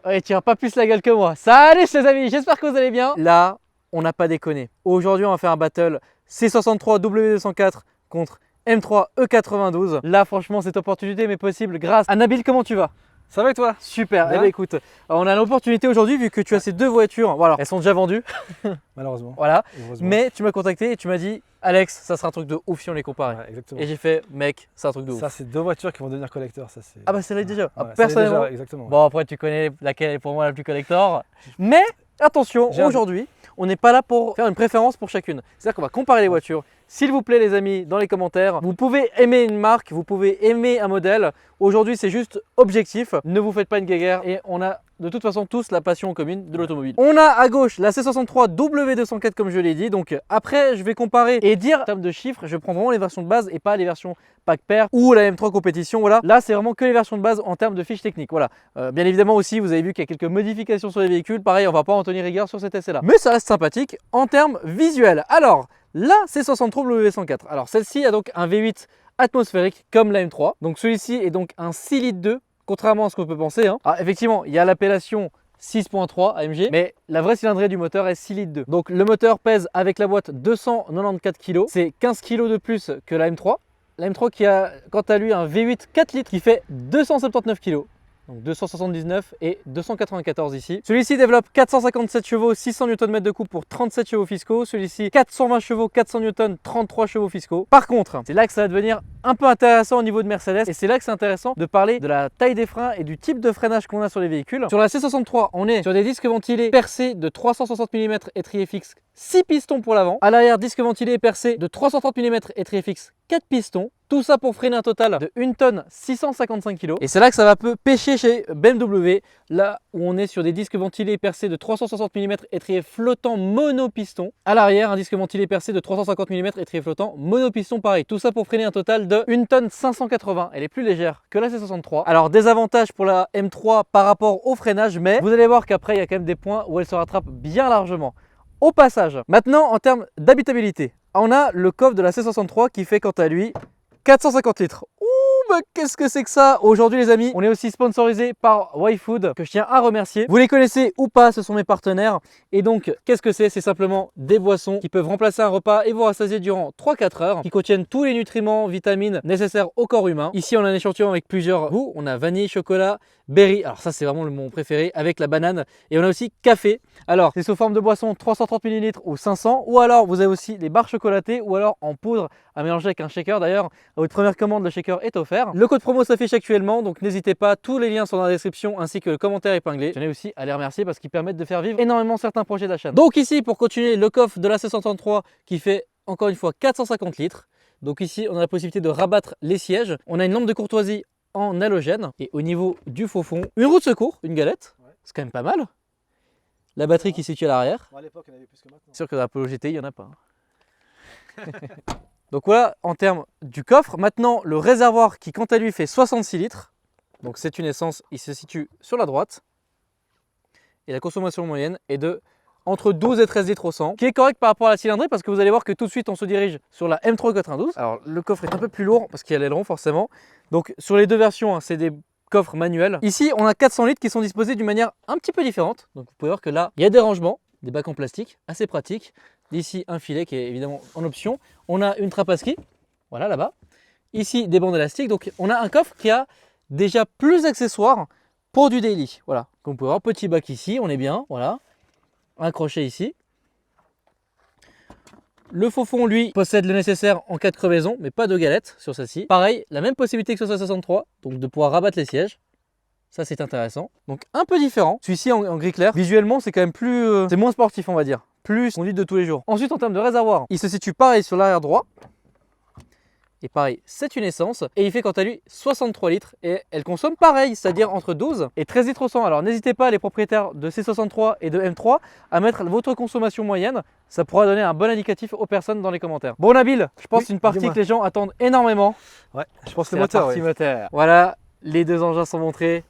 Ouais, tiens, pas plus la gueule que moi. Salut les amis, j'espère que vous allez bien. Là, on n'a pas déconné. Aujourd'hui, on va faire un battle C63 W204 contre M3 E92. Là, franchement, cette opportunité m'est possible grâce à Nabil. Comment tu vas? Ça va et toi? Super. Eh bien, écoute, on a l'opportunité aujourd'hui vu que tu as ces deux voitures. Voilà, elles sont déjà vendues. Malheureusement. Voilà. Heureusement. Mais tu m'as contacté et tu m'as dit, Alex, ça sera un truc de ouf si on les compare. Ouais, exactement. Et j'ai fait, mec, c'est un truc de ouf. Ça, c'est deux voitures qui vont devenir collector. Ça, Ah bah c'est là déjà. Ah, ouais, personnellement. déjà, exactement. Bon après tu connais laquelle est pour moi la plus collector. Mais attention, aujourd'hui, on n'est pas là pour faire une préférence pour chacune. C'est-à-dire qu'on va comparer les voitures. S'il vous plaît les amis, dans les commentaires, vous pouvez aimer une marque, vous pouvez aimer un modèle. Aujourd'hui c'est juste objectif, ne vous faites pas une guéguerre et on a de toute façon tous la passion commune de l'automobile. On a à gauche la C63 W204 comme je l'ai dit. Donc après je vais comparer et dire en termes de chiffres, je prends vraiment les versions de base et pas les versions pack pair ou la M3 compétition. Voilà, là c'est vraiment que les versions de base en termes de fiches techniques. Voilà, bien évidemment aussi vous avez vu qu'il y a quelques modifications sur les véhicules. Pareil, on va pas en tenir rigueur sur cet essai là, mais ça reste sympathique en termes visuels. Alors là c'est 63 W104. Alors celle-ci a donc un V8 atmosphérique comme la M3. Donc celui-ci est donc un 6 litres 2, contrairement à ce qu'on peut penser. Alors effectivement, il y a l'appellation 6.3 AMG, mais la vraie cylindrée du moteur est 6 litres 2. Donc le moteur pèse avec la boîte 294 kg. C'est 15 kg de plus que la M3. La M3 qui a quant à lui un V8 4 litres qui fait 279 kg. Donc 279 et 294 ici. Celui-ci développe 457 chevaux, 600 Nm de couple pour 37 chevaux fiscaux. Celui-ci 420 chevaux, 400 Nm, 33 chevaux fiscaux. Par contre, c'est là que ça va devenir un peu intéressant au niveau de Mercedes et c'est là que c'est intéressant de parler de la taille des freins et du type de freinage qu'on a sur les véhicules. Sur la C63, on est sur des disques ventilés percés de 360 mm étrier fixe, 6 pistons pour l'avant. À l'arrière, disque ventilé percé de 330 mm étrier fixe, 4 pistons. Tout ça pour freiner un total de 1 tonne 655 kg. Et c'est là que ça va peu pêcher chez BMW, là où on est sur des disques ventilés percés de 360 mm étrier flottant monopiston. À l'arrière, un disque ventilé percé de 350 mm étrier flottant monopiston pareil. Tout ça pour freiner un total de 1 tonne 580. Elle est plus légère que la C63. Alors des avantages pour la M3 par rapport au freinage, mais vous allez voir qu'après il y a quand même des points où elle se rattrape bien largement. Au passage, maintenant en termes d'habitabilité, on a le coffre de la C63 qui fait quant à lui 450 litres. Ouh, bah qu'est-ce que c'est que ça? Aujourd'hui les amis, on est aussi sponsorisé par YFood, que je tiens à remercier. Vous les connaissez ou pas, ce sont mes partenaires. Et donc, qu'est-ce que c'est? C'est simplement des boissons qui peuvent remplacer un repas et vous rassasier durant 3-4 heures, qui contiennent tous les nutriments, vitamines nécessaires au corps humain. Ici, on a un échantillon avec plusieurs goûts. On a vanille, chocolat, berry, alors ça c'est vraiment mon préféré, avec la banane. Et on a aussi café. Alors, c'est sous forme de boisson 330 ml ou 500. Ou alors, vous avez aussi les barres chocolatées ou alors en poudre à mélanger avec un shaker. D'ailleurs, à votre première commande, le shaker est offert. Le code promo s'affiche actuellement, donc n'hésitez pas. Tous les liens sont dans la description ainsi que le commentaire épinglé. Je tenais aussi à les remercier parce qu'ils permettent de faire vivre énormément certains projets de la chaîne. Donc ici, pour continuer, le coffre de la C63 qui fait encore une fois 450 litres. Donc ici, on a la possibilité de rabattre les sièges. On a une lampe de courtoisie en halogène. Et au niveau du faux fond, une roue de secours, une galette. Ouais. C'est quand même pas mal. La batterie qui se situe à l'arrière. Bon, à l'époque, il y en avait plus que maintenant. C'est sûr que dans la Polo GTI, il n'y en a pas. Donc voilà en termes du coffre. Maintenant, le réservoir qui quant à lui fait 66 litres. Donc c'est une essence, il se situe sur la droite. Et la consommation moyenne est de entre 12 et 13 litres au 100, qui est correct par rapport à la cylindrée parce que vous allez voir que tout de suite on se dirige sur la M3 92. Alors le coffre est un peu plus lourd parce qu'il y a l'aileron forcément. Donc sur les deux versions, hein, c'est des coffres manuels. Ici on a 400 litres qui sont disposés d'une manière un petit peu différente. Donc vous pouvez voir que là il y a des rangements, des bacs en plastique, assez pratiques. Ici un filet qui est évidemment en option. On a une trappe à ski, voilà là-bas. Ici des bandes élastiques. Donc on a un coffre qui a déjà plus d'accessoires pour du daily. Voilà, comme vous pouvez voir, petit bac ici, on est bien, voilà. Un crochet ici. Le faux fond, lui, possède le nécessaire en cas de crevaison, mais pas de galette sur celle-ci. Pareil, la même possibilité que sur sa 63, donc de pouvoir rabattre les sièges. Ça, c'est intéressant. Donc, un peu différent. Celui-ci en gris clair. Visuellement, c'est quand même plus... c'est moins sportif, on va dire. Plus conduite de tous les jours. Ensuite, en termes de réservoir, il se situe pareil sur l'arrière droit. Et pareil, c'est une essence et il fait quant à lui 63 litres et elle consomme pareil, c'est-à-dire entre 12 et 13 litres au 100. Alors n'hésitez pas les propriétaires de C63 et de M3 à mettre votre consommation moyenne. Ça pourra donner un bon indicatif aux personnes dans les commentaires. Bon Nabil, je pense une partie que les gens attendent énormément. Ouais, je pense que C'est le moteur. la partie moteur. Voilà, les deux engins sont montrés.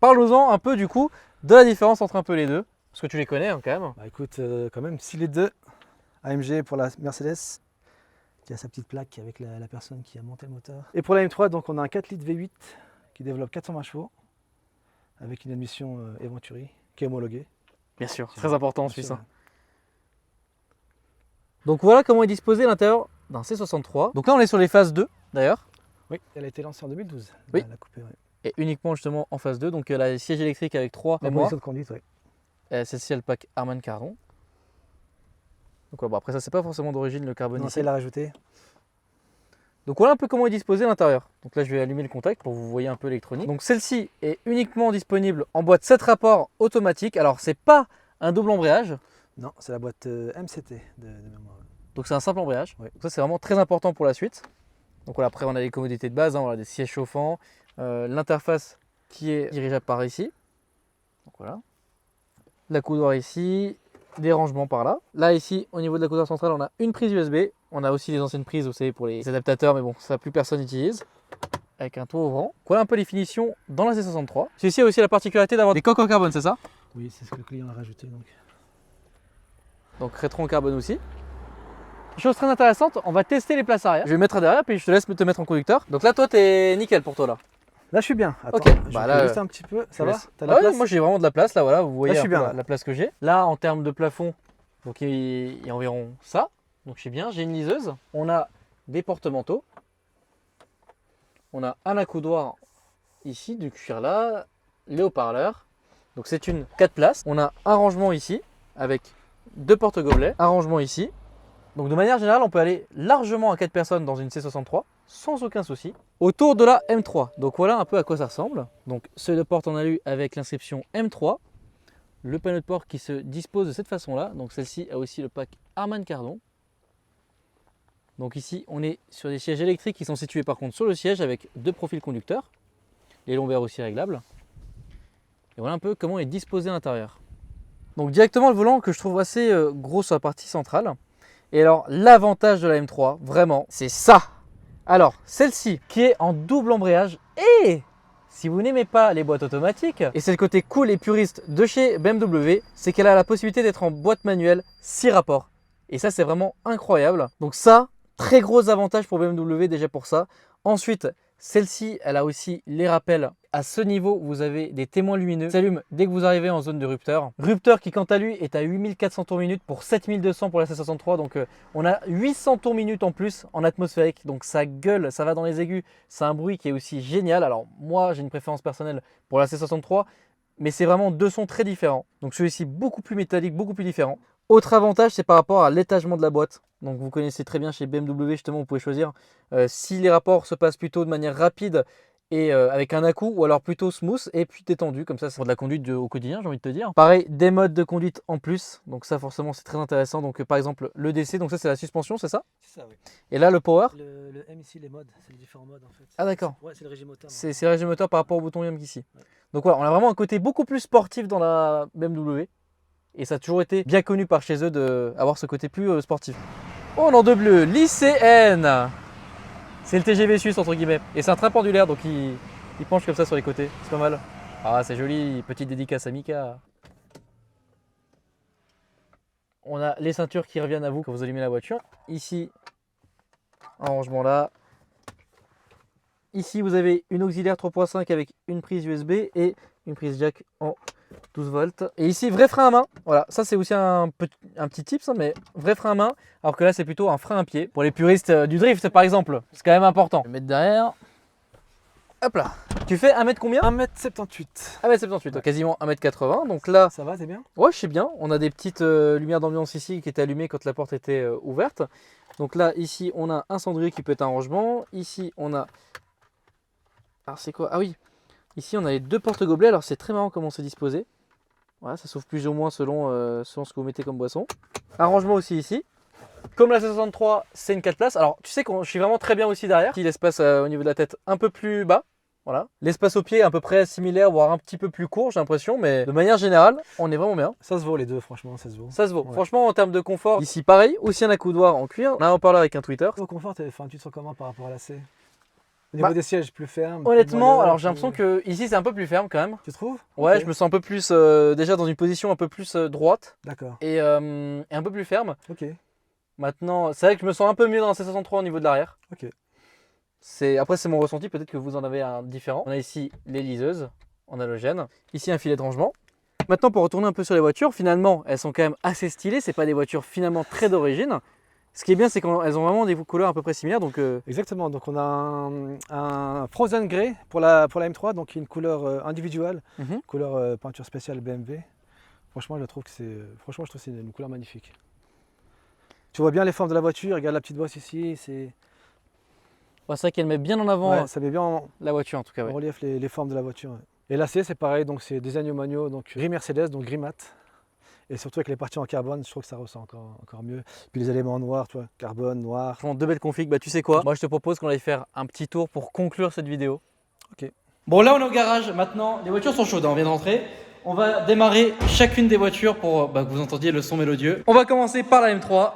Parlons-en un peu du coup de la différence entre un peu les deux. Parce que tu les connais hein, quand même. Bah écoute, quand même 6 litres 2 AMG pour la Mercedes. Qui a sa petite plaque avec la personne qui a monté le moteur. Et pour la M3, donc on a un 4 litres V8 qui développe 420 chevaux avec une admission Eventuri qui est homologuée. Bien sûr, très important en Bien Suisse. sûr, Hein. Donc voilà comment est disposé l'intérieur d'un C63. Donc là on est sur les phases 2 d'ailleurs. Oui, elle a été lancée en 2012. Oui. La coupée, ouais. Et uniquement justement en phase 2. Donc elle a les sièges électriques avec 3 En mémoires. position de conduite, oui. Celle-ci elle pack Harman Kardon. Donc ouais, bon, après ça c'est pas forcément d'origine le carbone Non, ici. ça, il l'a rajouté. Donc voilà un peu comment est disposé l'intérieur. Donc là je vais allumer le contact pour que vous voyez un peu l'électronique. Donc celle-ci est uniquement disponible en boîte 7 rapports automatique. Alors c'est pas un double embrayage. Non, c'est la boîte MCT de mémoire. Donc c'est un simple embrayage. Oui. Donc ça c'est vraiment très important pour la suite. Donc voilà, après on a les commodités de base, hein, voilà, des sièges chauffants, l'interface qui est dirigeable par ici. Donc voilà. La coudoir ici, des rangements par là. Là ici au niveau de la coudoir centrale on a une prise USB. On a aussi les anciennes prises, vous savez, pour les adaptateurs, mais bon, ça plus personne n'utilise. Avec un toit ouvrant. Voilà un peu les finitions dans la C63. Celui-ci a aussi la particularité d'avoir des coques en carbone, c'est ça? Oui, c'est ce que le client a rajouté. Donc rétro en carbone aussi. Chose très intéressante, on va tester les places arrière. Je vais mettre derrière, puis je te laisse te mettre en conducteur. Donc là, toi, t'es nickel pour toi là. Là, je suis bien. Attends, Ok, je bah vais là, juste un petit peu. Ça va? T'as Ah la ouais, place? moi j'ai vraiment de la place là, voilà, vous voyez Là, je suis un peu bien, là. la place que j'ai. Là, en termes de plafond, donc il y a environ ça. Donc je suis bien, j'ai une liseuse. On a des porte-manteaux. On a un accoudoir ici, du cuir là, les haut-parleurs. Donc c'est une 4 places. On a un rangement ici avec 2 porte-gobelets, un rangement ici. Donc de manière générale, on peut aller largement à 4 personnes dans une C63 sans aucun souci. Autour de la M3. Donc voilà un peu à quoi ça ressemble. Donc seuil de porte en alu avec l'inscription M3. Le panneau de porte qui se dispose de cette façon-là. Donc celle-ci a aussi le pack Harman Kardon. Donc ici, on est sur des sièges électriques qui sont situés par contre sur le siège avec 2 profils conducteurs. Les lombaires aussi réglables. Et voilà un peu comment est disposé à l'intérieur. Donc directement le volant que je trouve assez gros sur la partie centrale. Et alors l'avantage de la M3, vraiment, c'est ça. Alors celle-ci qui est en double embrayage et si vous n'aimez pas les boîtes automatiques, et c'est le côté cool et puriste de chez BMW, c'est qu'elle a la possibilité d'être en boîte manuelle 6 rapports. Et ça c'est vraiment incroyable. Donc ça, très gros avantage pour BMW déjà pour ça. Ensuite, celle-ci, elle a aussi les rappels. À ce niveau, vous avez des témoins lumineux qui s'allument dès que vous arrivez en zone de rupteur. Rupteur qui, quant à lui, est à 8400 tours minute pour 7200 pour la C63. Donc, on a 800 tours minute en plus en atmosphérique. Donc, ça gueule, ça va dans les aigus. C'est un bruit qui est aussi génial. Alors, moi, j'ai une préférence personnelle pour la C63, mais c'est vraiment deux sons très différents. Donc, celui-ci beaucoup plus métallique, beaucoup plus différent. Autre avantage, c'est par rapport à l'étagement de la boîte. Donc vous connaissez très bien chez BMW, justement, vous pouvez choisir si les rapports se passent plutôt de manière rapide et avec un à-coup, ou alors plutôt smooth et puis détendu. Comme ça, c'est pour de la conduite au quotidien, j'ai envie de te dire. Pareil, des modes de conduite en plus. Donc ça, forcément, c'est très intéressant. Donc par exemple, le DC, donc ça, c'est la suspension, c'est ça? C'est ça, oui. Et là, le power? Le M ici, les modes, c'est les différents modes en fait. Ah d'accord. Ouais, c'est le régime moteur. C'est le régime moteur par rapport au bouton YAM ici. Ouais. Donc voilà, on a vraiment un côté beaucoup plus sportif dans la BMW. Et ça a toujours été bien connu par chez eux d'avoir ce côté plus sportif. Oh non, de bleu, lycéenne. C'est le TGV suisse entre guillemets. Et c'est un train pendulaire donc il penche comme ça sur les côtés. C'est pas mal. Ah c'est joli, petite dédicace à Mika. On a les ceintures qui reviennent à vous quand vous allumez la voiture. Ici, un rangement là. Ici vous avez une auxiliaire 3.5 avec une prise USB et une prise jack en 12 volts. Et ici, vrai frein à main. Voilà, ça c'est aussi un petit tips, hein, mais vrai frein à main. Alors que là, c'est plutôt un frein à pied. Pour les puristes du drift, par exemple, c'est quand même important. Je vais mettre derrière. Hop là. Tu fais 1 mètre combien? 1m78. 1m78, donc quasiment 1m80. Donc là, ça va, t'es bien? Ouais, je sais bien. On a des petites lumières d'ambiance ici qui étaient allumées quand la porte était ouverte. Donc là, ici, on a un cendrier qui peut être un rangement. Ici, on a... Alors c'est quoi? Ah oui. Ici, on a les 2 porte-gobelets. Alors, c'est très marrant comment c'est disposé. Voilà, ça s'ouvre plus ou moins selon ce que vous mettez comme boisson. Un rangement aussi ici. Comme la C63, c'est une 4 places. Alors, tu sais que je suis vraiment très bien aussi derrière. L'espace au niveau de la tête un peu plus bas. Voilà. L'espace au pied à peu près similaire, voire un petit peu plus court, j'ai l'impression. Mais de manière générale, on est vraiment bien. Ça se vaut les deux, franchement, ça se vaut. Ça se vaut. Ouais. Franchement, en termes de confort, ici pareil. Aussi un accoudoir en cuir. On a un haut-parleur avec un tweeter. Au confort, tu te sens comment par rapport à la C? Au niveau des sièges, plus ferme? Honnêtement, alors j'ai l'impression que ici c'est un peu plus ferme quand même. Tu trouves? Ouais, Okay. je me sens un peu plus déjà dans une position un peu plus droite. D'accord. Et un peu plus ferme. Ok. Maintenant, c'est vrai que je me sens un peu mieux dans la C63 au niveau de l'arrière. Ok. Après c'est mon ressenti, peut-être que vous en avez un différent. On a ici les liseuses en halogène. Ici un filet de rangement. Maintenant pour retourner un peu sur les voitures, finalement elles sont quand même assez stylées, c'est pas des voitures finalement très d'origine. Ce qui est bien c'est qu'elles ont vraiment des couleurs à peu près similaires. Donc, Exactement, donc on a un Frozen Grey pour la M3, donc une couleur individuelle, couleur peinture spéciale BMW. Franchement je trouve que c'est une couleur magnifique. Tu vois bien les formes de la voiture, regarde la petite bosse ici, c'est vrai qu'elle met bien en avant ça met bien la voiture en tout cas. en relief les formes de la voiture. Et l'acier c'est pareil, donc c'est design Magno, donc gris Mercedes, donc gris mat. Et surtout avec les parties en carbone, je trouve que ça ressent encore mieux. Puis les éléments noirs, tu vois, carbone, noir. Franchement, deux belles configs. Bah tu sais quoi, moi je te propose qu'on aille faire un petit tour pour conclure cette vidéo. Ok. Bon là on est au garage maintenant, les voitures sont chaudes, on vient de rentrer. On va démarrer chacune des voitures pour que vous entendiez le son mélodieux. On va commencer par la M3.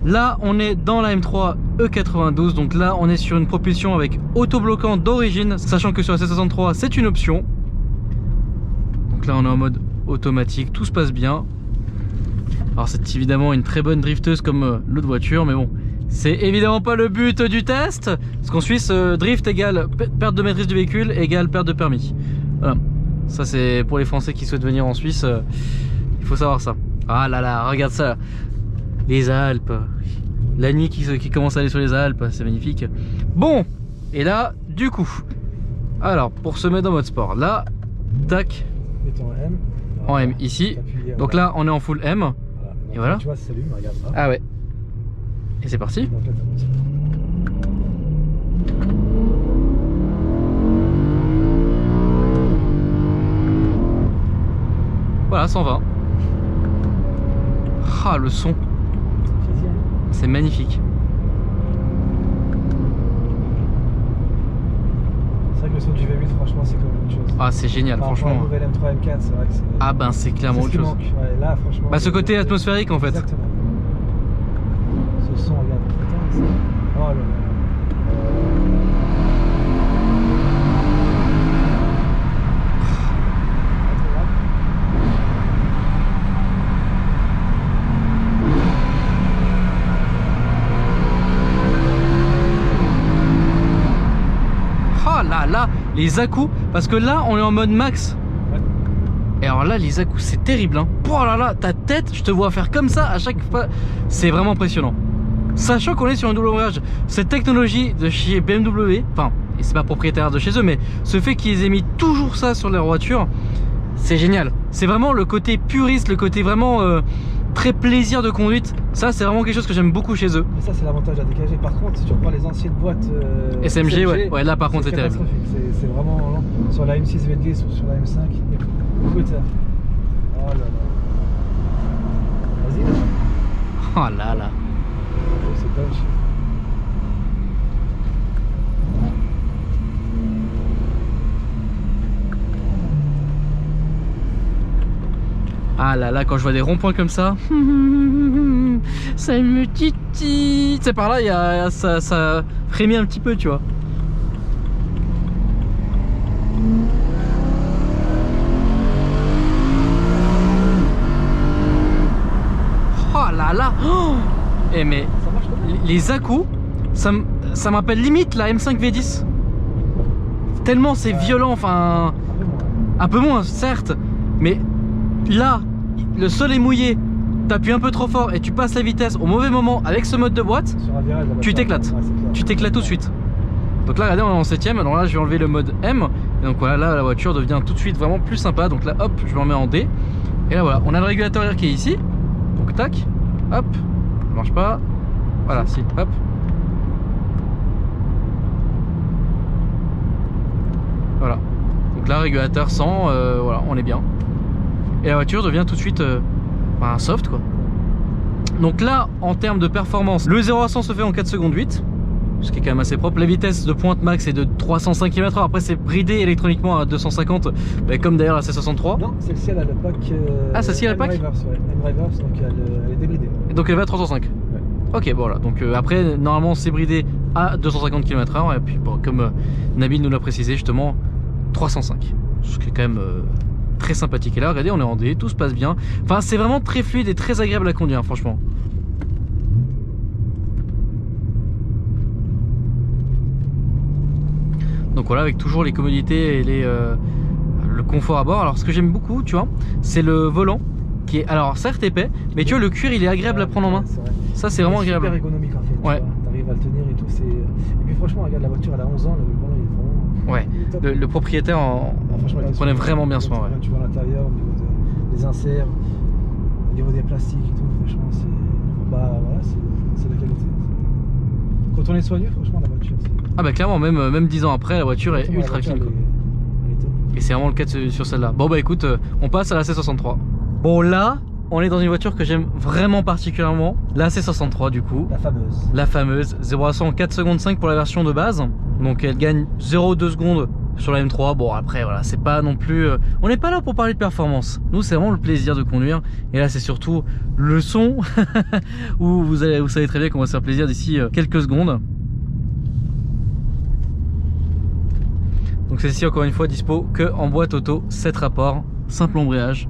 Là, on est dans la M3 E92, donc là, on est sur une propulsion avec autobloquant d'origine, sachant que sur la C63, c'est une option. Donc là, on est en mode automatique, tout se passe bien. Alors, c'est évidemment une très bonne drifteuse comme l'autre voiture, mais bon, c'est évidemment pas le but du test, parce qu'en Suisse, drift égale perte de maîtrise du véhicule égale perte de permis. Voilà, ça c'est pour les Français qui souhaitent venir en Suisse, il faut savoir ça. Ah là là, regarde ça. Les Alpes, la nuit qui commence à aller sur les Alpes, c'est magnifique. Bon, et là, du coup, alors pour se mettre en mode sport, là, tac, en M ici. Donc là, on est en full M. Voilà. Et voilà. Tu vois, ça s'allume, regarde ça. Ah ouais. Et c'est parti. Donc là, voilà, 120. Ah, le son. C'est magnifique. C'est vrai que le son du V8, franchement, c'est quand même une chose. Ah, c'est génial, franchement. La nouvelle M3, M4, c'est vrai que c'est. Ah, ben c'est clairement autre chose. Ouais, là, franchement. Bah, ce côté atmosphérique en fait. Exactement. Ce son, regarde. Putain, oh là là. Là, les à-coups, parce que là on est en mode max. Ouais. Et alors là les à-coups c'est terrible hein. Oh là là, ta tête, je te vois faire comme ça à chaque fois. C'est vraiment impressionnant. Sachant qu'on est sur un double embrayage, cette technologie de chez BMW, enfin, et c'est pas propriétaire de chez eux, mais ce fait qu'ils aient mis toujours ça sur leur voiture, c'est génial. C'est vraiment le côté puriste, le côté vraiment très plaisir de conduite. Ça c'est vraiment quelque chose que j'aime beaucoup chez eux. Mais ça c'est l'avantage à dégager. Par contre si tu reprends les anciennes boîtes SMG, ouais là par contre c'est terrible. C'est vraiment lent. Sur la M6 V10 ou sur la M5. Écoute ça. Oh là là. Vas-y là. Oh là là. C'est punch. Ah là là, quand je vois des ronds-points comme ça, ça me titille. Tu sais, par là, ça frémit un petit peu, tu vois. Oh là là. Oh, eh mais les à-coups, ça me rappelle limite la M5 V10. Tellement c'est violent, enfin... Un peu moins, certes, mais... Là, le sol est mouillé, t'appuies un peu trop fort et tu passes la vitesse au mauvais moment avec ce mode de boîte, tu t'éclates. Ouais, tu t'éclates tout de suite. Donc là, regardez, on est en 7ème. Donc là, je vais enlever le mode M. Et donc voilà, là, la voiture devient tout de suite vraiment plus sympa. Donc là, hop, je me remets en D. Et là, voilà, on a le régulateur air qui est ici. Donc tac, hop, ça marche pas. Voilà, si, hop. Voilà. Donc là, régulateur 100, voilà, on est bien. Et la voiture devient tout de suite un soft quoi. Donc là en termes de performance, le 0 à 100 se fait en 4 secondes 8. ce qui est quand même assez propre. La vitesse de pointe max est de 305 km/h. Après, c'est bridé électroniquement à 250, comme d'ailleurs la C63. Non, celle-ci elle a le pack. Ah, celle-ci elle a le pack M-Reverse, ouais. M-Reverse, donc elle est débridée. Et donc elle va à 305. Ouais. Ok, bon voilà. Donc après, normalement, c'est bridé à 250 km/h. Et puis, bon, comme Nabil nous l'a précisé, justement, 305. Ce qui est quand même très sympathique. Et là, regardez, on est en D, tout se passe bien. Enfin, c'est vraiment très fluide et très agréable à conduire, franchement. Donc voilà, avec toujours les commodités et le confort à bord. Alors ce que j'aime beaucoup, tu vois, c'est le volant qui est, alors certes épais, mais tu vois, le cuir il est agréable à prendre en main. Ça c'est vraiment agréable. Super ergonomique en fait. Ouais. Tu arrives à le tenir et tout. Et puis franchement, regarde la voiture, elle a 11 ans, le volant il est vraiment. Ouais. Le propriétaire il prenait vraiment bien soin. Ouais. Tu vois à l'intérieur, au niveau des inserts, au niveau des plastiques et tout. Franchement, voilà, c'est la qualité. Quand on est soigneux, franchement, la voiture. Ah bah clairement, même 10 ans après, la voiture est ultra clean. Et c'est vraiment le cas sur celle-là. Bon bah écoute, on passe à la C63. Bon là, on est dans une voiture que j'aime vraiment particulièrement. La C63 du coup. La fameuse. La fameuse. 0 à 100 en 4 secondes 5 pour la version de base. Donc elle gagne 0,2 secondes sur la M3. Bon après voilà, c'est pas non plus... on n'est pas là pour parler de performance. Nous c'est vraiment le plaisir de conduire. Et là c'est surtout le son où vous savez très bien qu'on va se faire plaisir d'ici quelques secondes. Donc celle-ci encore une fois dispo que en boîte auto, 7 rapports, simple embrayage.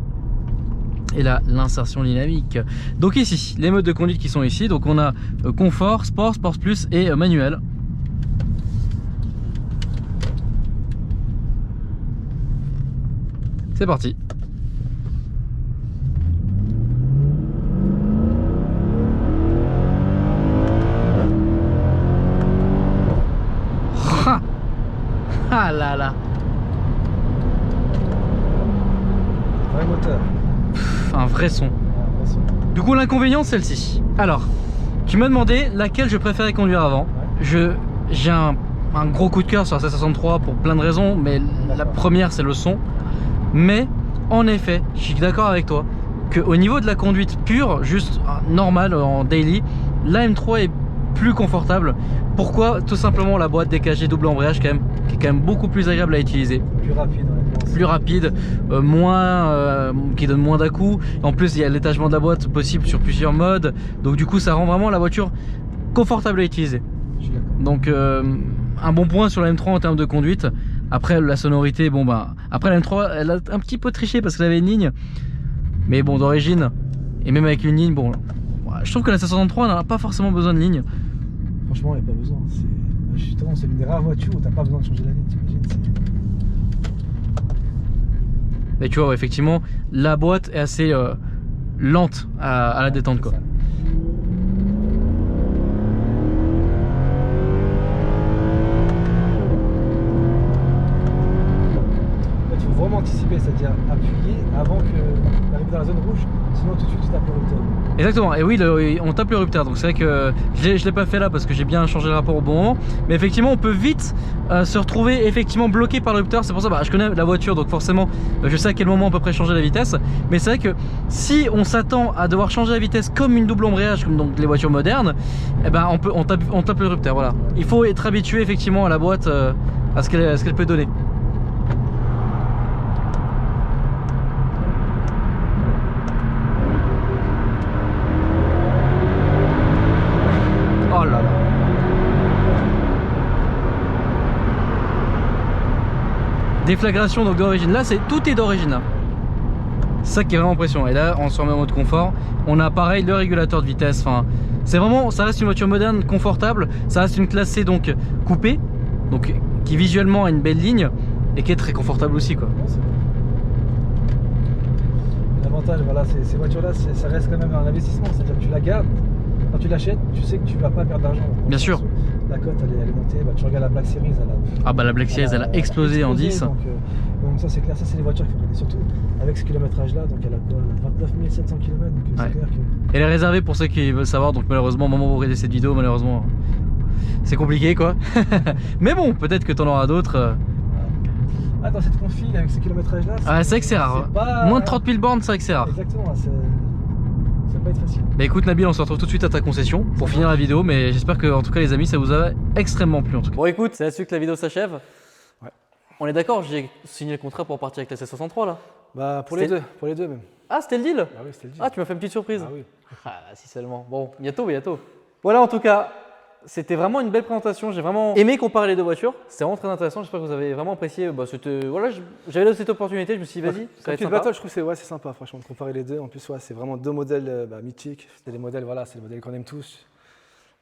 Et là l'insertion dynamique. Donc ici les modes de conduite qui sont ici. Donc on a confort, sport, sport plus et manuel. C'est parti. Ah là là. Vrai moteur. Un vrai son. Du coup l'inconvénient celle-ci. Alors, tu m'as demandé laquelle je préférais conduire avant. Ouais. J'ai un gros coup de cœur sur la C63 pour plein de raisons, mais la première c'est le son. Mais en effet, je suis d'accord avec toi qu'au niveau de la conduite pure, juste normale en daily, la M3 est plus confortable. Pourquoi? Tout simplement la boîte DKG double embrayage qui est quand même beaucoup plus agréable à utiliser. Plus rapide. Plus rapide, qui donne moins d'à-coups. En plus il y a l'étagement de la boîte possible sur plusieurs modes. Donc du coup ça rend vraiment la voiture confortable à utiliser. Donc un bon point sur la M3 en termes de conduite. Après la sonorité, bon bah après la M3 elle a un petit peu triché parce qu'elle avait une ligne. Mais bon d'origine, et même avec une ligne, bon je trouve que la C63 n'a pas forcément besoin de ligne. Franchement, il n'y a pas besoin. Justement, c'est une des rares voitures où tu n'as pas besoin de changer la ligne. Mais tu vois, ouais, effectivement, la boîte est assez lente à la détente, quoi. Il faut vraiment anticiper, c'est-à-dire appuyer avant d'arriver dans la zone rouge, sinon tout de suite tu tapes le rupteur. Exactement, et oui, on tape le rupteur, donc c'est vrai que je ne l'ai pas fait là parce que j'ai bien changé le rapport au bon moment, mais effectivement on peut vite se retrouver effectivement bloqué par le rupteur. C'est pour ça je connais la voiture, donc forcément je sais à quel moment à peu près changer la vitesse, mais c'est vrai que si on s'attend à devoir changer la vitesse comme une double embrayage, comme donc les voitures modernes, eh ben on tape le rupteur, voilà. Il faut être habitué effectivement à la boîte, à ce qu'elle peut donner. Oh là là. Déflagration donc d'origine. Là tout est d'origine. C'est ça qui est vraiment impressionnant. Et là on se remet en mode confort. On a pareil le régulateur de vitesse. Enfin, c'est vraiment, ça reste une voiture moderne, confortable. Ça reste une classe C donc coupée, donc qui visuellement a une belle ligne et qui est très confortable aussi, quoi. L'avantage, voilà, ces voitures-là, ça reste quand même un investissement. C'est-à-dire que tu la gardes. Quand tu l'achètes, tu sais que tu vas pas perdre d'argent. Bien sûr. La cote elle est montée, tu regardes la Black Series, la Black Series elle a explosé en 10. Donc ça c'est clair, ça c'est les voitures qu'il faut regarder, surtout avec ce kilométrage là, donc elle a quoi, 29 700 km, donc c'est clair que... Elle est réservée pour ceux qui veulent savoir, donc malheureusement au moment où vous regardez cette vidéo, malheureusement c'est compliqué quoi. Mais bon, peut-être que tu en auras d'autres. Dans cette config avec ce kilométrage là, c'est vrai que c'est rare. Moins de 30 000 bornes, c'est vrai que c'est rare. Exactement, ça va pas être facile. Bah écoute Nabil, on se retrouve tout de suite à ta concession pour finir la vidéo, mais j'espère que en tout cas les amis ça vous a extrêmement plu en tout cas. Bon écoute, c'est là-dessus que la vidéo s'achève. Ouais. On est d'accord, j'ai signé le contrat pour partir avec la C63 là. Bah pour les deux même. Ah c'était le deal? Ah oui, c'était le deal. Ah tu m'as fait une petite surprise. Ah oui. Ah si seulement. Bon, bientôt, bientôt. Voilà en tout cas, c'était vraiment une belle présentation. J'ai vraiment aimé comparer les deux voitures. C'était vraiment très intéressant. J'espère que vous avez vraiment apprécié. Bah, voilà, j'avais donné cette opportunité. Je me suis dit, vas-y, ça va être Puis le sympa. battle, je trouve que c'est sympa, franchement, de comparer les deux. En plus, c'est vraiment deux modèles mythiques. C'est des modèles, voilà, c'est les modèles qu'on aime tous.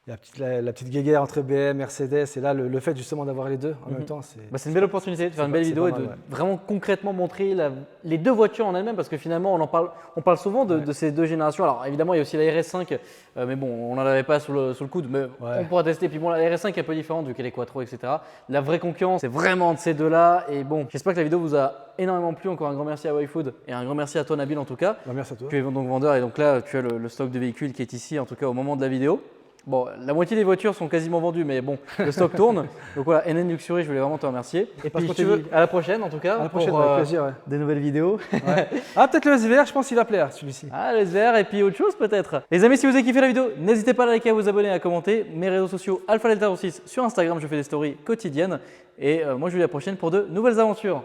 Il y a la petite guéguerre entre BM, Mercedes, et là, le fait justement d'avoir les deux en même temps, c'est. Bah, c'est une belle opportunité de faire une belle vidéo et de vraiment concrètement montrer les deux voitures en elles-mêmes parce que finalement, on parle souvent de ces deux générations. Alors évidemment, il y a aussi la RS5, mais bon, on n'en avait pas sous le coude, mais on pourra tester. Puis bon, la RS5 est un peu différente vu qu'elle est quattro, etc. La vraie concurrence, c'est vraiment de ces deux-là. Et bon, j'espère que la vidéo vous a énormément plu. Encore un grand merci à YFood et un grand merci à toi, Nabil, en tout cas. Bah, merci à toi. Tu es donc vendeur et donc là, tu as le stock de véhicules qui est ici, en tout cas au moment de la vidéo. Bon, la moitié des voitures sont quasiment vendues, mais bon, le stock tourne. Donc voilà, NN Luxury, je voulais vraiment te remercier. Et puis je te dis à la prochaine en tout cas. À la prochaine, pour, avec plaisir. des nouvelles vidéos. Ouais. Ah, peut-être le SVR, je pense qu'il va plaire celui-ci. Ah, le SVR et puis autre chose peut-être. Les amis, si vous avez kiffé la vidéo, n'hésitez pas à liker, à vous abonner, à commenter. Mes réseaux sociaux Alpha Delta 6 sur Instagram, je fais des stories quotidiennes. Et moi, je vous dis à la prochaine pour de nouvelles aventures.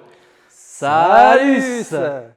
Salut!